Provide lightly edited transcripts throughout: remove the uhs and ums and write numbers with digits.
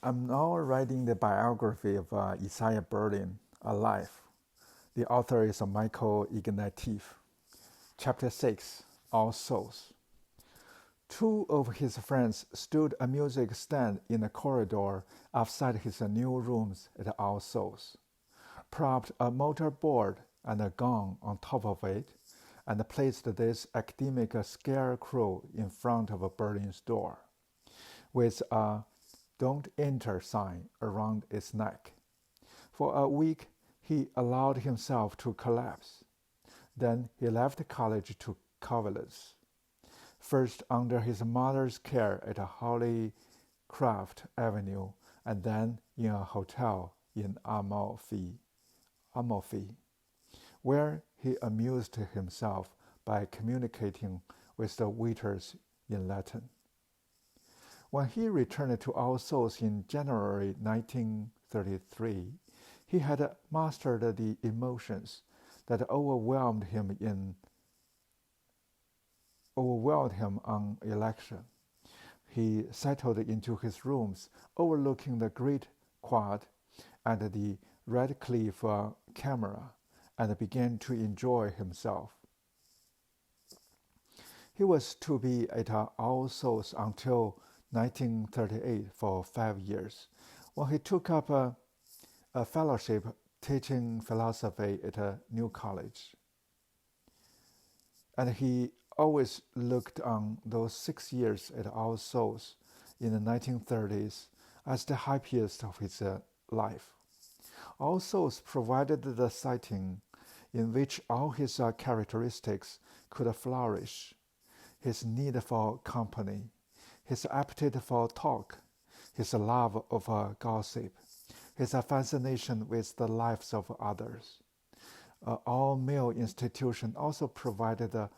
I'm now writing the biography of Isaiah Berlin, Alive. The author is Michael Ignatieff. Chapter 6, All Souls. Two of his friends stood a music stand in the corridor outside his new rooms at All Souls, propped a motor board and a gong on top of it, and placed this academic scarecrow in front of Berlin's door, with a "Don't Enter" sign around its neck. For a week he allowed himself to collapse. Then he left college to convalesce, first under his mother's care at Hollycroft Avenue, and then in a hotel in Amalfi, where he amused himself by communicating with the waiters in Latin. When he returned to All Souls in January 1933, he had mastered the emotions that overwhelmed him on election. He settled into his rooms overlooking the Great Quad and the Radcliffe Camera and began to enjoy himself. He was to be at All Souls until 1938 for 5 years, when he took up a fellowship teaching philosophy at a new college. And he always looked on those 6 years at All Souls in the 1930s as the happiest of his life. All Souls provided the setting in which all his characteristics could flourish: his need for company, his appetite for talk, his love of gossip, his fascination with the lives of others. All-male institution also provided an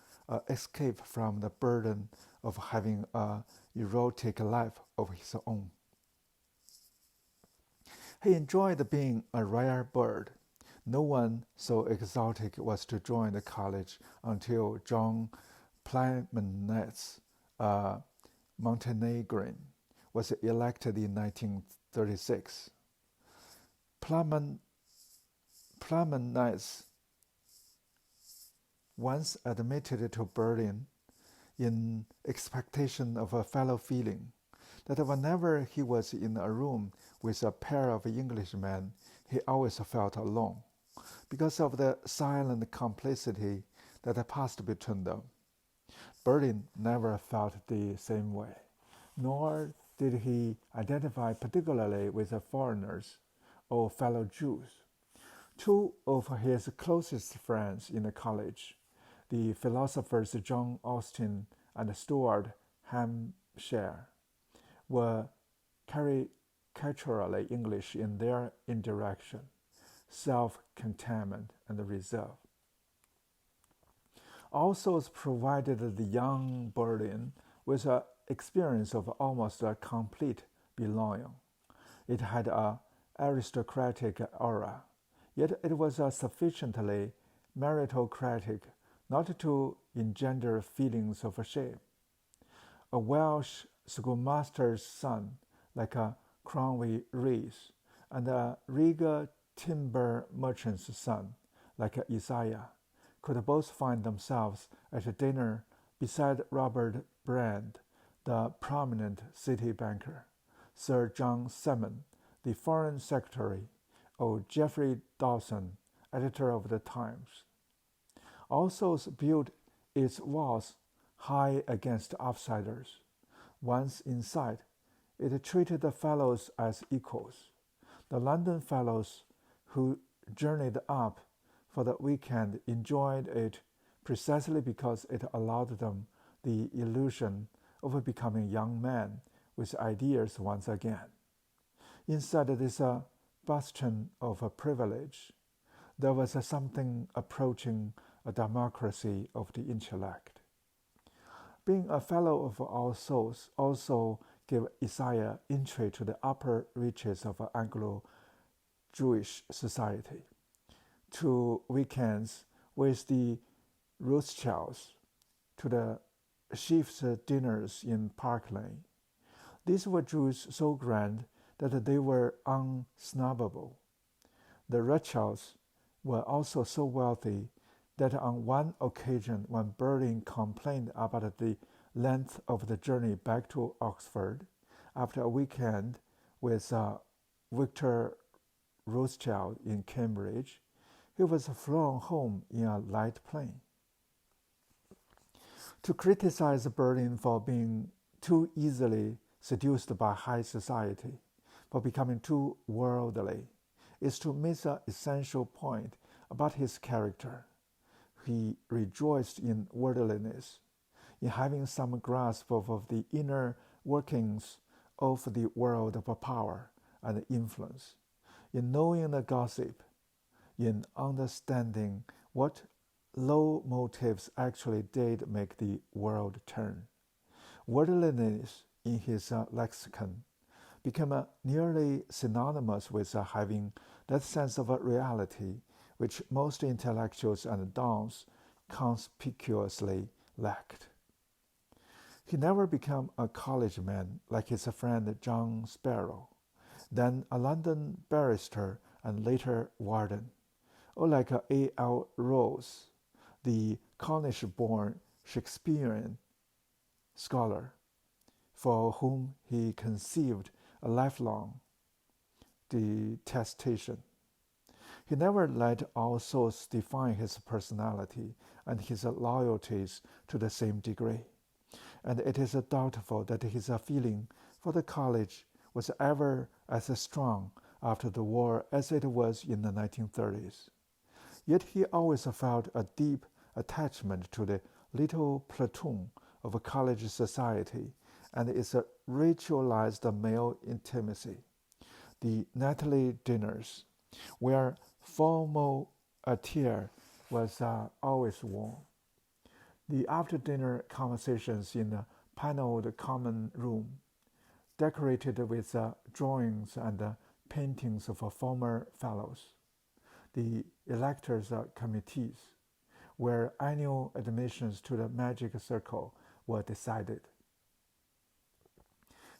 escape from the burden of having an erotic life of his own. He enjoyed being a rare bird. No one so exotic was to join the college until John Plamenetz, a Montenegrin, was elected in 1936. Plamenetz once admitted to Berlin, in expectation of a fellow feeling, that whenever he was in a room with a pair of Englishmen, he always felt alone, because of the silent complicity that passed between them. Berlin never felt the same way, nor did he identify particularly with the foreigners or fellow Jews. Two of his closest friends in the college, the philosophers John Austin and Stuart Hampshire, were caricaturally English in their indirection, self-containment, and reserve. Also provided the young Berlin with an experience of almost a complete belonging. It had an aristocratic aura, yet it was sufficiently meritocratic not to engender feelings of shame. A Welsh schoolmaster's son, like a Cromwell Rees, and a Riga timber merchant's son, like Isaiah, could both find themselves at dinner beside Robert Brand, the prominent city banker, Sir John Salmon, the foreign secretary, or Geoffrey Dawson, editor of the Times. All Souls built its walls high against outsiders. Once inside, it treated the fellows as equals. The London fellows who journeyed up for the weekend enjoyed it precisely because it allowed them the illusion of becoming young men with ideas once again. Inside this bastion of privilege, there was something approaching a democracy of the intellect. Being a fellow of All Souls also gave Isaiah entry to the upper reaches of Anglo-Jewish society, to weekends with the Rothschilds, to the chiefs' dinners in Park Lane. These were Jews so grand that they were unsnubbable. The Rothschilds were also so wealthy that on one occasion when Berlin complained about the length of the journey back to Oxford after a weekend with Victor Rothschild in Cambridge, he was flown home in a light plane. To criticize Berlin for being too easily seduced by high society, for becoming too worldly, is to miss an essential point about his character. He rejoiced in worldliness, in having some grasp of the inner workings of the world of power and influence, in knowing the gossip, in understanding what low motives actually did make the world turn. Worldliness in his lexicon became nearly synonymous with having that sense of reality which most intellectuals and dons conspicuously lacked. He never became a college man like his friend John Sparrow, then a London barrister and later warden, or like A. L. Rose, the Cornish-born Shakespearean scholar, for whom he conceived a lifelong detestation. He never let all sorts define his personality and his loyalties to the same degree, and it is doubtful that his feeling for the college was ever as strong after the war as it was in the 1930s. Yet he always felt a deep attachment to the little platoon of college society and its ritualized male intimacy, the nightly dinners, where formal attire was always worn, the after-dinner conversations in the paneled common room, decorated with drawings and paintings of former fellows, the electors' committees, where annual admissions to the magic circle were decided.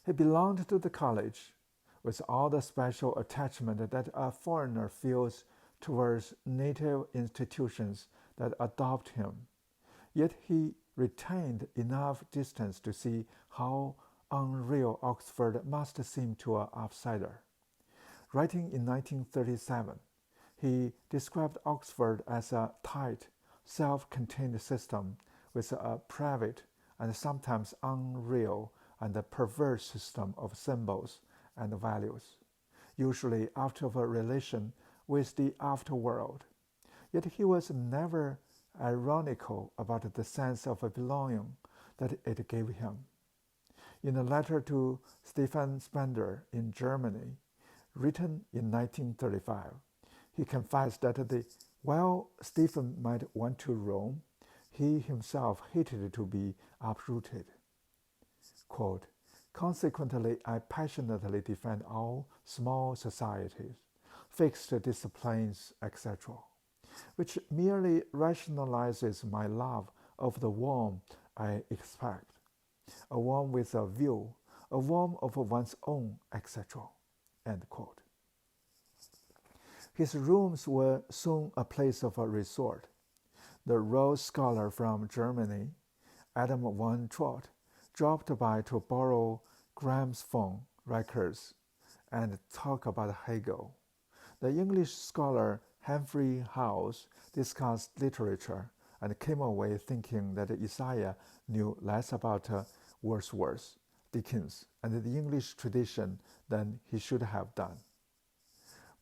He belonged to the college with all the special attachment that a foreigner feels towards native institutions that adopt him. Yet he retained enough distance to see how unreal Oxford must seem to an outsider. Writing in 1937, he described Oxford as a tight, self-contained system with a private and sometimes unreal and perverse system of symbols and values, usually out of a relation with the afterworld. Yet he was never ironical about the sense of belonging that it gave him. In a letter to Stefan Spender in Germany, written in 1935, he confessed that while Stephen might want to roam, he himself hated to be uprooted. Quote, consequently, I passionately defend all small societies, fixed disciplines, etc., which merely rationalizes my love of the warm I expect, a warm with a view, a warm of one's own, etc. End quote. His rooms were soon a place of a resort. The Rhodes Scholar from Germany, Adam von Trott, dropped by to borrow gramophone records and talk about Hegel. The English scholar Humphrey Howells discussed literature and came away thinking that Isaiah knew less about Wordsworth, Dickens, and the English tradition than he should have done.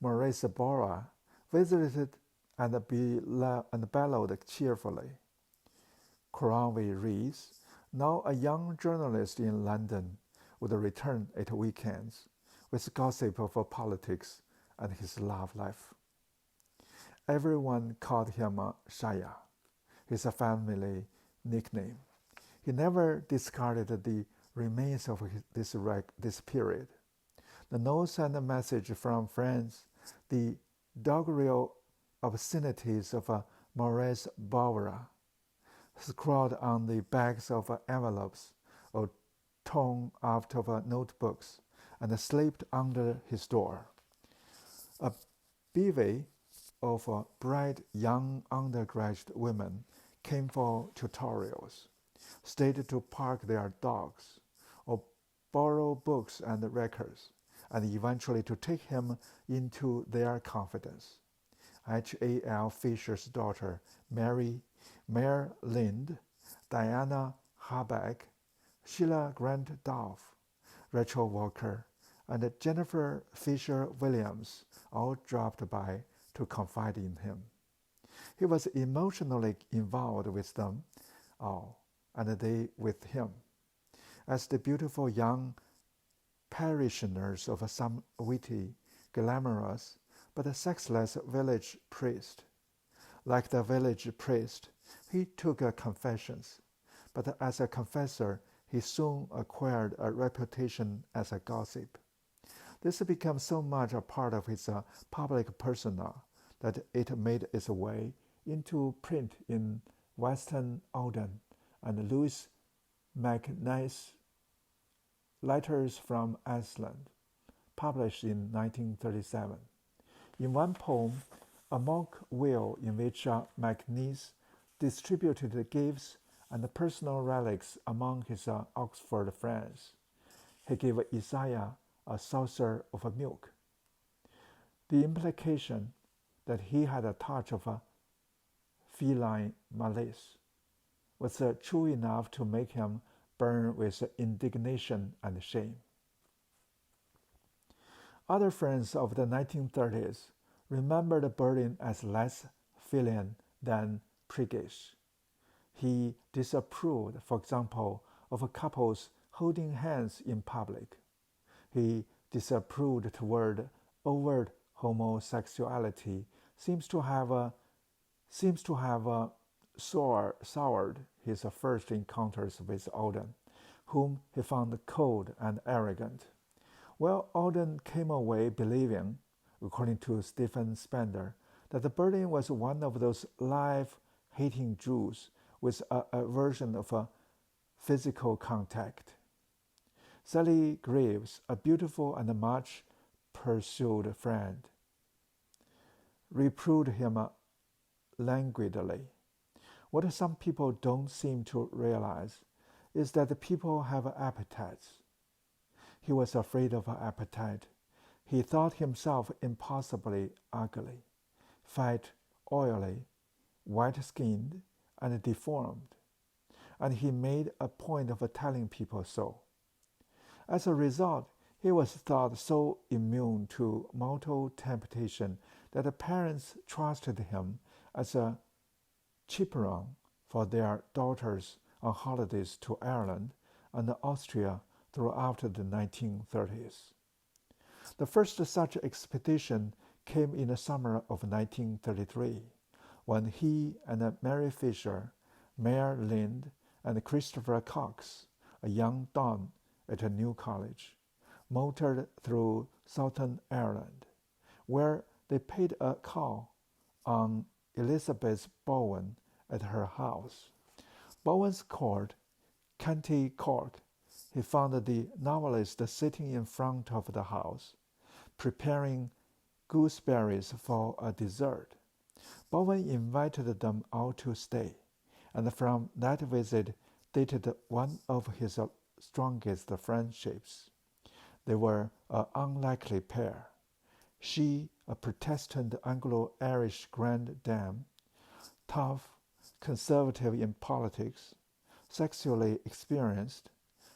Maurice Borra visited and bellowed cheerfully. Cromwell Rees, now a young journalist in London, would return at weekends with gossip of politics and his love life. Everyone called him Shaya, his family nickname. He never discarded the remains of this period. The notes and the message from friends, the doggerel obscenities of Maurice Borra, scrawled on the backs of envelopes or torn out of notebooks, and slept under his door. A bevy of bright young undergraduate women came for tutorials, stayed to park their dogs, or borrow books and records, and eventually to take him into their confidence. H.A.L. Fisher's daughter, Mare Lind, Diana Harbeck, Sheila Grant Duff, Rachel Walker, and Jennifer Fisher Williams all dropped by to confide in him. He was emotionally involved with them all, and they with him. As the beautiful young parishioners of some witty, glamorous, but sexless village priest. Like the village priest, he took confessions, but as a confessor, he soon acquired a reputation as a gossip. This became so much a part of his public persona that it made its way into print in Western Auden and Louis MacNeice Letters from Iceland, published in 1937. In one poem, a mock will in which MacNeice distributed gifts and personal relics among his Oxford friends, he gave Isaiah a saucer of milk. The implication that he had a touch of feline malice was true enough to make him burn with indignation and shame. Other friends of the 1930s remembered Burdin as less filial than priggish. He disapproved, for example, of couples holding hands in public. He disapproved toward overt homosexuality seems to have soured his first encounters with Auden, whom he found cold and arrogant. Well, Auden came away believing, according to Stephen Spender, that Burdin was one of those life-hating Jews with an aversion of physical contact. Sally Greaves, a beautiful and much pursued friend, reproved him languidly. What some people don't seem to realize is that people have appetites. He was afraid of appetite. He thought himself impossibly ugly, fat, oily, white-skinned, and deformed, and he made a point of telling people so. As a result, he was thought so immune to mortal temptation that the parents trusted him as a chaperone for their daughters on holidays to Ireland and Austria throughout the 1930s. The first such expedition came in the summer of 1933, when he and Mary Fisher, Mare Lind, and Christopher Cox, a young Don at a new college, motored through Southern Ireland, where they paid a call on Elizabeth Bowen at her house. Bowen's court, County Cork, he found the novelist sitting in front of the house, preparing gooseberries for a dessert. Bowen invited them all to stay, and from that visit dated one of his strongest friendships. They were an unlikely pair. She, a Protestant Anglo-Irish grande dame, tough, conservative in politics, sexually experienced,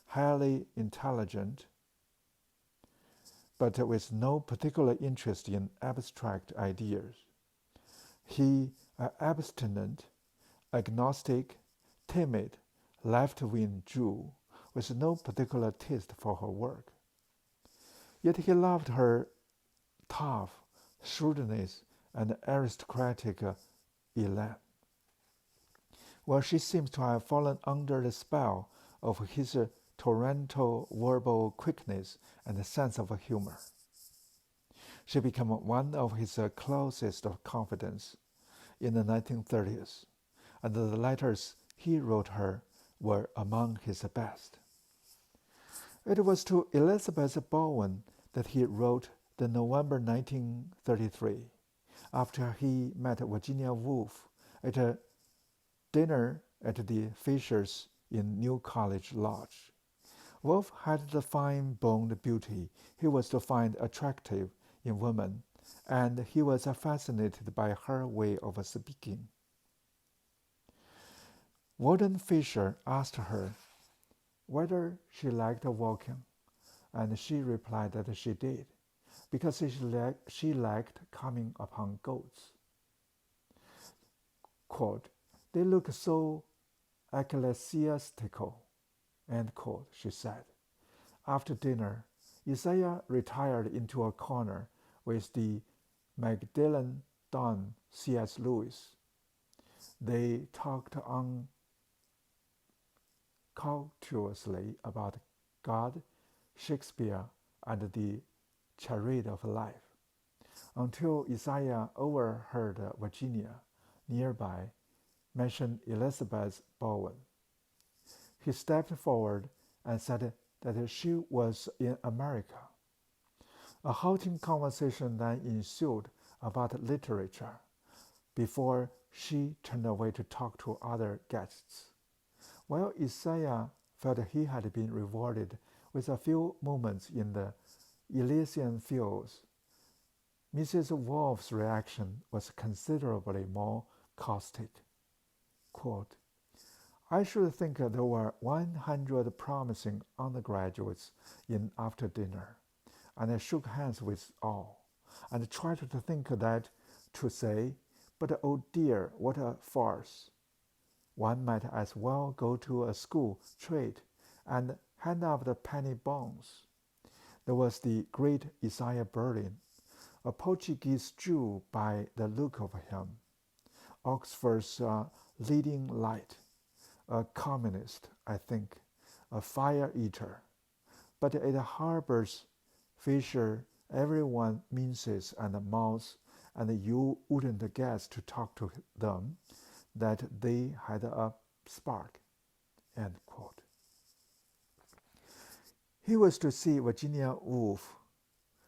highly intelligent, but with no particular interest in abstract ideas. He, an abstinent, agnostic, timid, left-wing Jew with no particular taste for her work. Yet he loved her tough shrewdness and aristocratic elan. Well, she seems to have fallen under the spell of his torrential verbal quickness and sense of humor. She became one of his closest confidants in the 1930s, and the letters he wrote her were among his best. It was to Elizabeth Bowen that he wrote the November 1933, after he met Virginia Woolf at a dinner at the Fishers in New College Lodge. Woolf had the fine-boned beauty he was to find attractive in women, and he was fascinated by her way of speaking. Warden Fisher asked her whether she liked walking, and she replied that she did, because she liked coming upon goats. Quote, "They look so ecclesiastical," end quote, she said. After dinner, Isaiah retired into a corner with the Magdalen Don C.S. Lewis. They talked unctuously about God, Shakespeare, and the charade of life, until Isaiah overheard Virginia, nearby, mention Elizabeth Bowen. He stepped forward and said that she was in America. A halting conversation then ensued about literature, before she turned away to talk to other guests. While Isaiah felt he had been rewarded with a few moments in the Elysian fields, Mrs. Woolf's reaction was considerably more caustic. Quote, "I should think there were 100 promising undergraduates in after dinner, and I shook hands with all, and tried to think that to say, but oh dear, what a farce. One might as well go to a school trade and hand out the penny bones." There was the great Isaiah Berlin, a Portuguese Jew by the look of him, Oxford's leading light, a communist, I think, a fire-eater, but it harbors Fisher everyone minces and mouths, and you wouldn't guess to talk to them that they had a spark. End quote. He was to see Virginia Woolf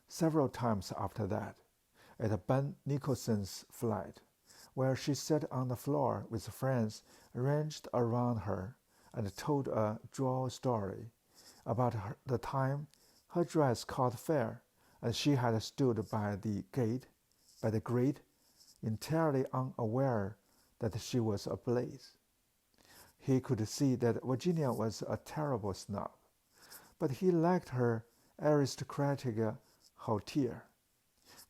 several times after that, at Ben Nicholson's flat, where she sat on the floor with friends arranged around her and told a droll story about the time her dress caught fire and she had stood by the grate, entirely unaware that she was ablaze. He could see that Virginia was a terrible snob, but he liked her aristocratic hauteur,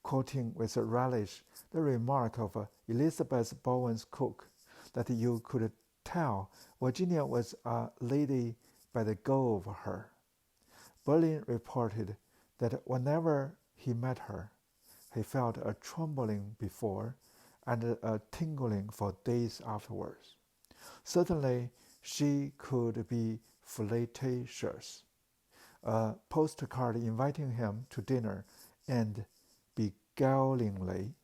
quoting with relish the remark of Elizabeth Bowen's cook that you could tell Virginia was a lady by the go of her. Berlin reported that whenever he met her, he felt a trembling before and a tingling for days afterwards. Certainly, she could be flirtatious. A postcard inviting him to dinner and beguilingly,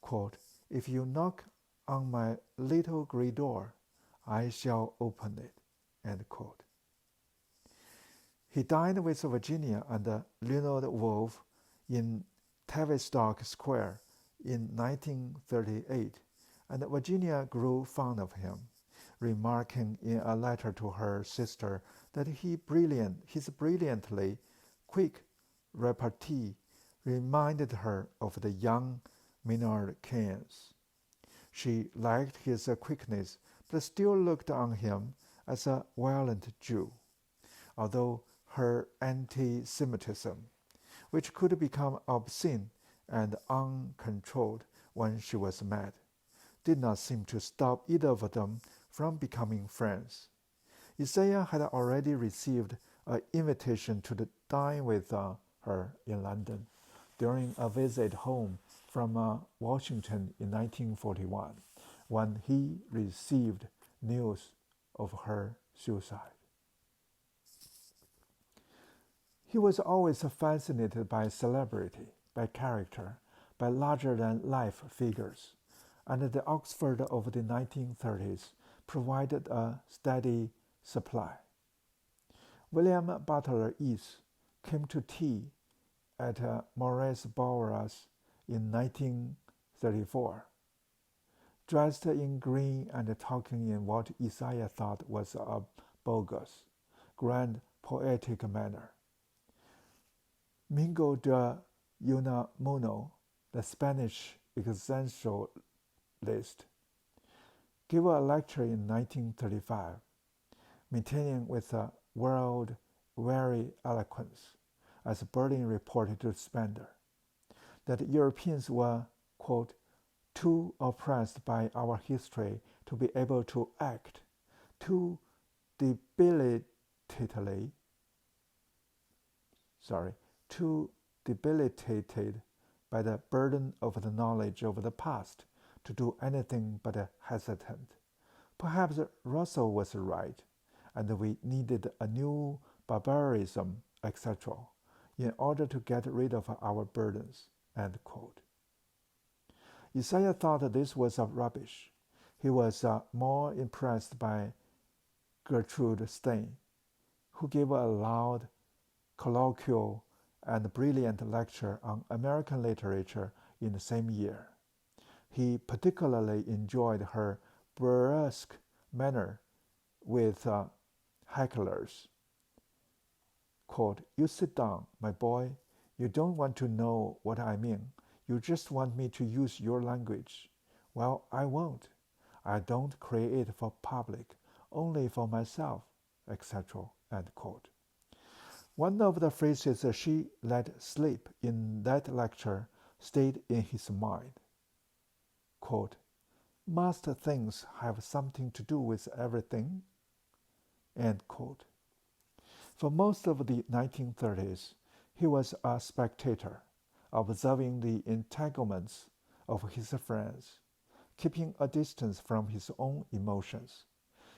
quote, "If you knock on my little grey door, I shall open it," end quote. He dined with Virginia and Leonard Woolf in Tavistock Square in 1938, and Virginia grew fond of him, remarking in a letter to her sister that his brilliantly quick repartee reminded her of the young Maynard Keynes. She liked his quickness, but still looked on him as a violent Jew, although her anti-Semitism, which could become obscene and uncontrolled when she was mad, did not seem to stop either of them from becoming friends. Isaiah had already received an invitation to dine with her in London during a visit home from Washington in 1941, when he received news of her suicide. He was always fascinated by celebrity, by character, by larger-than-life figures, and the Oxford of the 1930s provided a steady supply. William Butler Yeats came to tea at Maurice Bowers in 1934, dressed in green and talking in what Isaiah thought was a bogus, grand poetic manner. Mingo de Unamuno, the Spanish existentialist, gave a lecture in 1935, maintaining with a world-weary eloquence, as Berlin reported to Spender, that Europeans were, quote, too oppressed by our history to be able to act, too debilitated by the burden of the knowledge of the past to do anything but hesitant. Perhaps Russell was right, and we needed a new barbarism, etc., in order to get rid of our burdens. End quote. Isaiah thought this was rubbish. He was more impressed by Gertrude Stein, who gave a loud, colloquial, and brilliant lecture on American literature in the same year. He particularly enjoyed her brusque manner with hecklers. Quote, "You sit down, my boy. You don't want to know what I mean. You just want me to use your language. Well, I won't. I don't create for public, only for myself," etc. End quote. One of the phrases she let slip in that lecture stayed in his mind. Quote, "Must things have something to do with everything?" End quote. For most of the 1930s, he was a spectator, observing the entanglements of his friends, keeping a distance from his own emotions.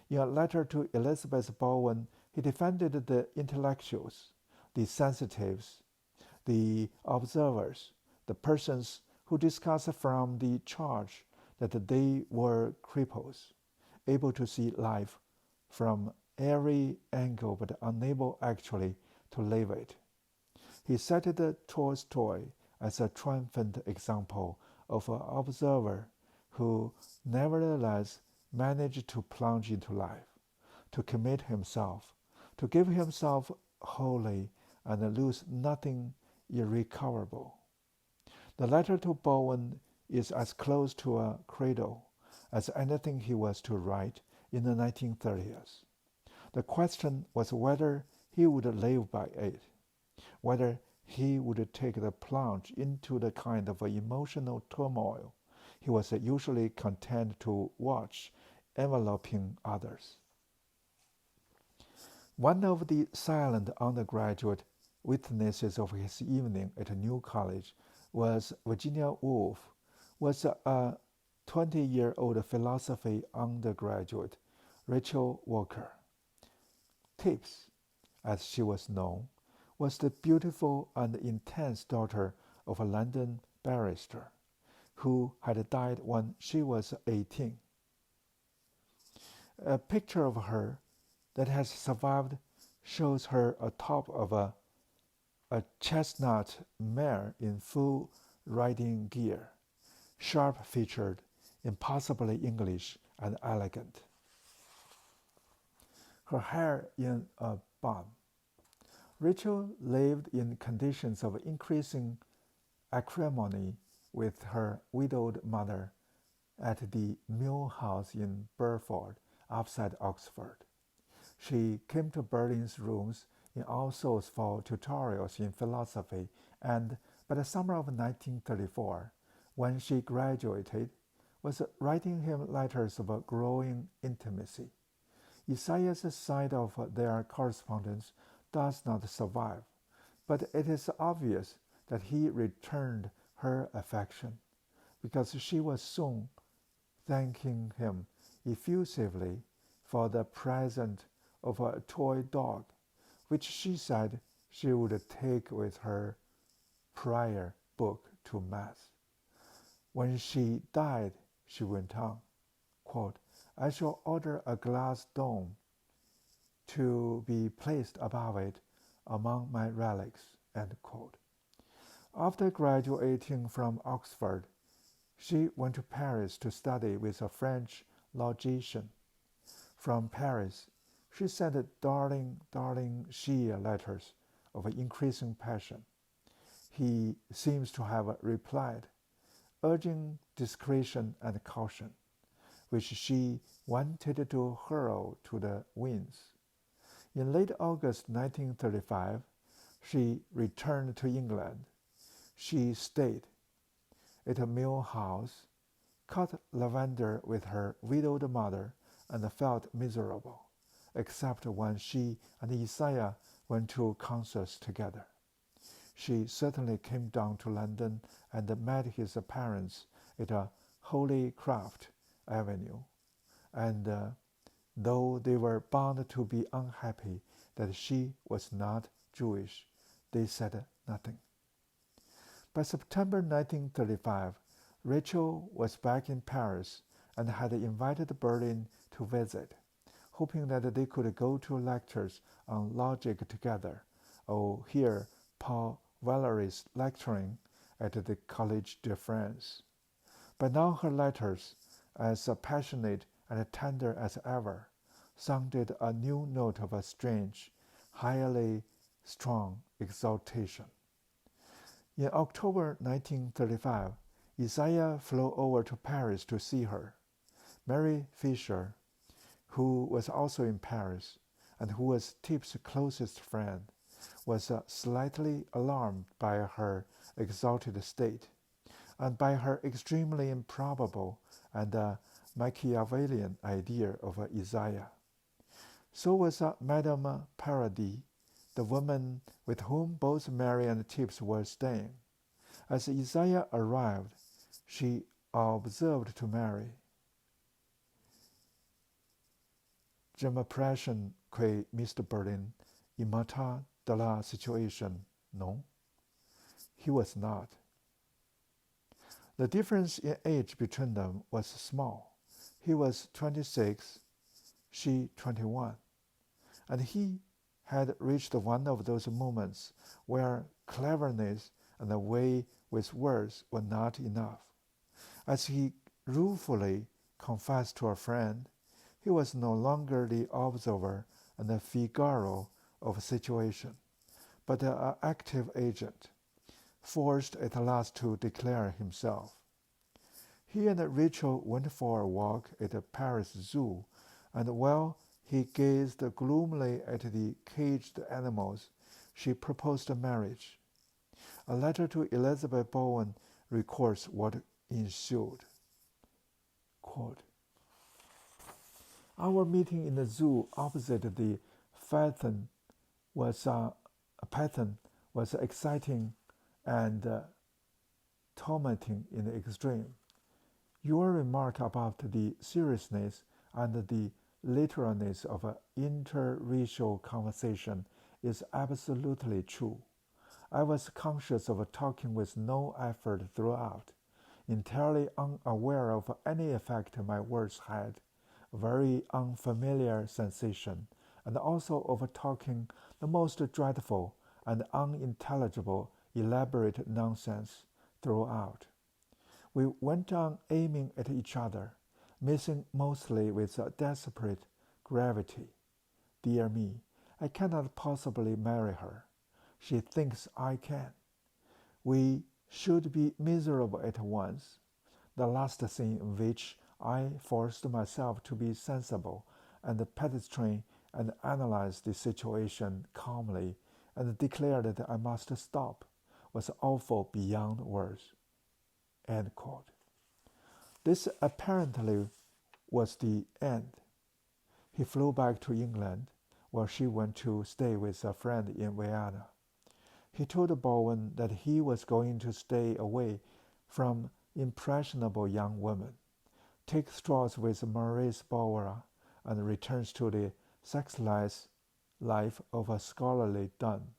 In a letter to Elizabeth Bowen, he defended the intellectuals, the sensitives, the observers, the persons who discussed from the charge that they were cripples, able to see life from every angle but unable actually to live it. He cited Tolstoy as a triumphant example of an observer who nevertheless managed to plunge into life, to commit himself, to give himself wholly and lose nothing irrecoverable. The letter to Bowen is as close to a credo as anything he was to write in the 1930s. The question was whether he would live by it, whether he would take the plunge into the kind of emotional turmoil he was usually content to watch enveloping others. One of the silent undergraduate witnesses of his evening at New College was Virginia Woolf, was a 20-year-old philosophy undergraduate, Rachel Walker. Tips, as she was known, was the beautiful and intense daughter of a London barrister who had died when she was 18. A picture of her that has survived shows her atop of a chestnut mare in full riding gear, sharp-featured, impossibly English and elegant. Her hair in a bun. Rachel lived in conditions of increasing acrimony with her widowed mother at the Mill House in Burford, outside Oxford. She came to Berlin's rooms in All Souls for tutorials in philosophy, and by the summer of 1934, when she graduated, was writing him letters of a growing intimacy. Isaiah's side of their correspondence does not survive, but it is obvious that he returned her affection, because she was soon thanking him effusively for the present of a toy dog, which she said she would take with her prayer book to Mass. When she died, she went on, quote, "I shall order a glass dome to be placed above it among my relics." End quote. After graduating from Oxford, she went to Paris to study with a French logician. From Paris, she sent darling Shia letters of increasing passion. He seems to have replied, urging discretion and caution, which she wanted to hurl to the winds. In late August 1935, she returned to England. She stayed at a Mill House, cut lavender with her widowed mother, and felt miserable, except when she and Isaiah went to concerts together. She certainly came down to London and met his parents at Holycroft Avenue, and though they were bound to be unhappy that she was not Jewish, they said nothing. By September 1935, Rachel was back in Paris and had invited Berlin to visit, hoping that they could go to lectures on logic together or hear Paul Valéry's lecturing at the Collège de France. But now her letters, as passionate and tender as ever, sounded a new note of a strange, highly strung exaltation. In October 1935, Isaiah flew over to Paris to see her. Mary Fisher, who was also in Paris and who was Tip's closest friend, was slightly alarmed by her exalted state and by her extremely improbable and Machiavellian idea of Isaiah. So was Madame Paradis, the woman with whom both Mary and Tibbs were staying. As Isaiah arrived, she observed to Mary, "Je m'impressionne que Mr. Berlin imita de la situation, non?" He was not. The difference in age between them was small. He was 26, she 21, and he had reached one of those moments where cleverness and the way with words were not enough. As he ruefully confessed to a friend, he was no longer the observer and the Figaro of a situation, but an active agent, forced at last to declare himself. He and Rachel went for a walk at the Paris Zoo, and while he gazed gloomily at the caged animals, she proposed marriage. A letter to Elizabeth Bowen records what ensued. Quote, "Our meeting in the zoo opposite the Phaeton was exciting and tormenting in the extreme. Your remark about the seriousness and the literalness of interracial conversation is absolutely true. I was conscious of talking with no effort throughout, entirely unaware of any effect my words had, a very unfamiliar sensation, and also of talking the most dreadful and unintelligible elaborate nonsense throughout. We went on aiming at each other, missing mostly with a desperate gravity. Dear me, I cannot possibly marry her. She thinks I can. We should be miserable at once. The last thing in which I forced myself to be sensible and pedestrian and analyze the situation calmly and declared that I must stop was awful beyond words." End quote. This apparently was the end. He flew back to England, where she went to stay with a friend in Vienna. He told Bowen that he was going to stay away from impressionable young women, take straws with Maurice Bower, and returns to the sexless life of a scholarly dun.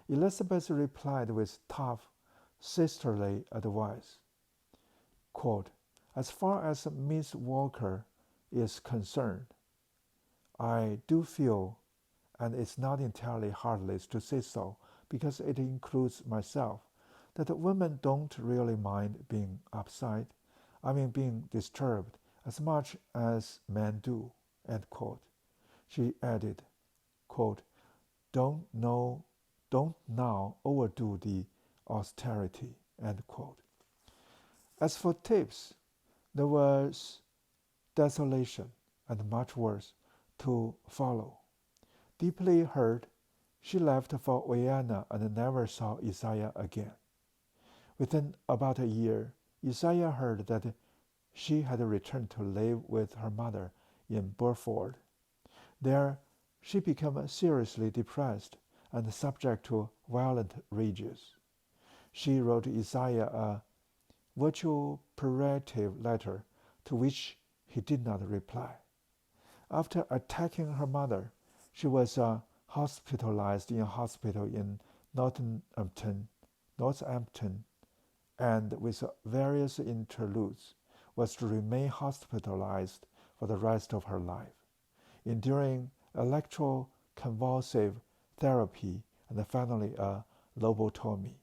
Elizabeth replied with tough, sisterly advice. Quote, "As far as Miss Walker is concerned, I do feel and it's not entirely heartless to say so, because it includes myself, that women don't really mind being being disturbed as much as men do, end quote. She added, quote, don't, know, don't now overdo the austerity, end quote. As for Tibbs, there was desolation and much worse to follow. Deeply hurt, she left for Vienna and never saw Isaiah again. Within about a year, Isaiah heard that she had returned to live with her mother in Burford. There, she became seriously depressed and subject to violent rages. She wrote Isaiah a vituperative letter to which he did not reply. After attacking her mother, she was hospitalized in a hospital in Northampton, and with various interludes was to remain hospitalized for the rest of her life, enduring electroconvulsive therapy and finally a lobotomy,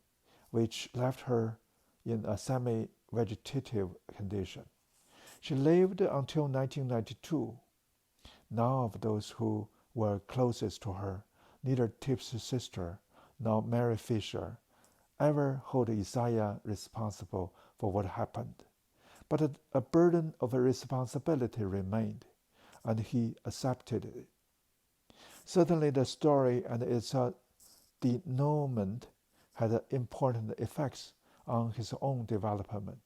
which left her in a semi-vegetative condition. She lived until 1992. None of those who were closest to her, neither Tibbs' sister nor Mary Fisher, ever hold Isaiah responsible for what happened. But a burden of responsibility remained, and he accepted it. Certainly the story and its denouement had important effects on his own development.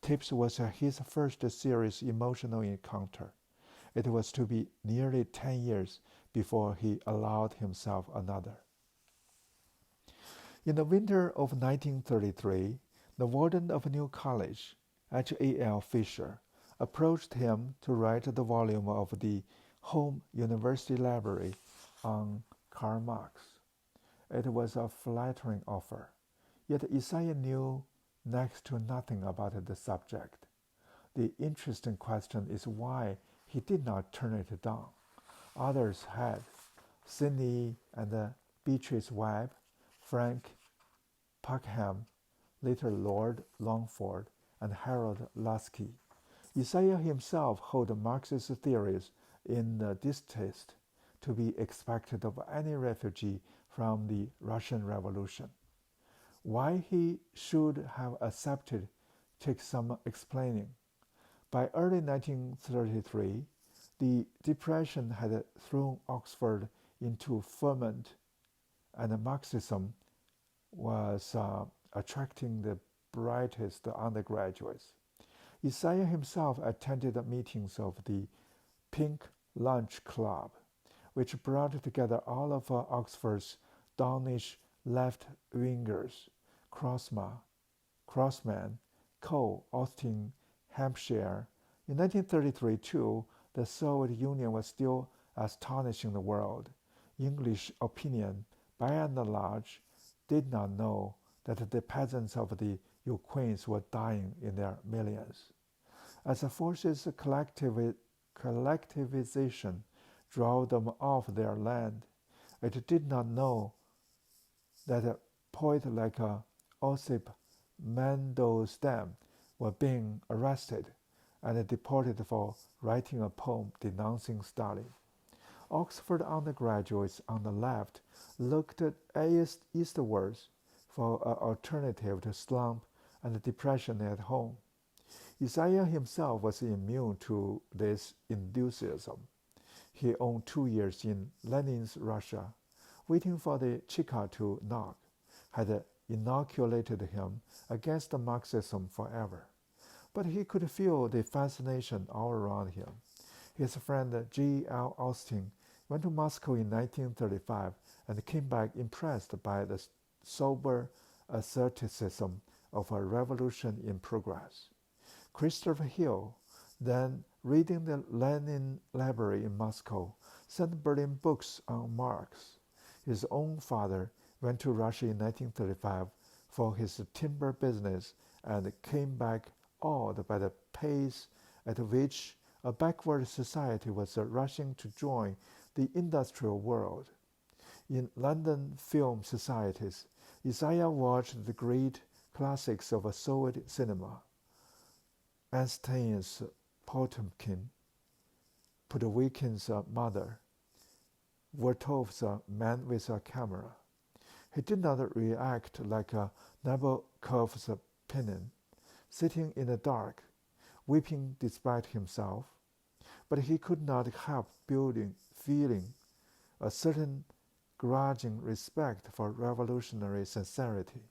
Tibbs was his first serious emotional encounter. It was to be nearly 10 years before he allowed himself another. In the winter of 1933, the warden of New College, H.A.L. Fisher, approached him to write the volume of the Home University Library on Karl Marx. It was a flattering offer, yet Isaiah knew next to nothing about the subject. The interesting question is why he did not turn it down. Others had. Sidney and Beatrice Webb, Frank Packham, later Lord Longford, and Harold Lasky. Isaiah himself held Marxist theories in distaste to be expected of any refugee from the Russian Revolution. Why he should have accepted takes some explaining. By early 1933, the Depression had thrown Oxford into ferment, and Marxism was attracting the brightest undergraduates. Isaiah himself attended the meetings of the Pink Lunch Club, which brought together all of Oxford's Downish left-wingers, Crossman, Cole, Austin, Hampshire. In 1933, too, the Soviet Union was still astonishing the world. English opinion, by and large, did not know that the peasants of the Ukraine were dying in their millions. As the forces collectivization drove them off their land, it did not know that a poet like Osip Mandelstam were being arrested and deported for writing a poem denouncing Stalin. Oxford undergraduates on the left looked eastwards for an alternative to slump and depression at home. Isaiah himself was immune to this enthusiasm. He owned 2 years in Lenin's Russia, waiting for the Cheka to knock, had inoculated him against Marxism forever. But he could feel the fascination all around him. His friend G.L. Austin went to Moscow in 1935 and came back impressed by the sober asceticism of a revolution in progress. Christopher Hill, then reading the Lenin Library in Moscow, sent Berlin books on Marx. His own father went to Russia in 1935 for his timber business and came back awed by the pace at which a backward society was rushing to join the industrial world. In London film societies, Isaiah watched the great classics of Soviet cinema: Einstein's Potemkin, Pudovikin's Mother, Vertov's Man with a Camera. He did not react like a Nabokov's Pinin, sitting in the dark, weeping despite himself, but he could not help feeling a certain grudging respect for revolutionary sincerity.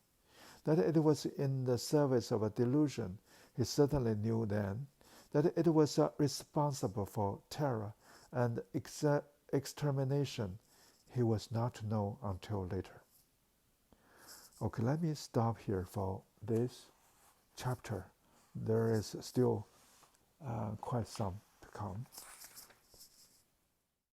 That it was in the service of a delusion, he certainly knew then. That it was responsible for terror and extermination, he was not to know until later. Okay, let me stop here for this chapter. There is still quite some to come.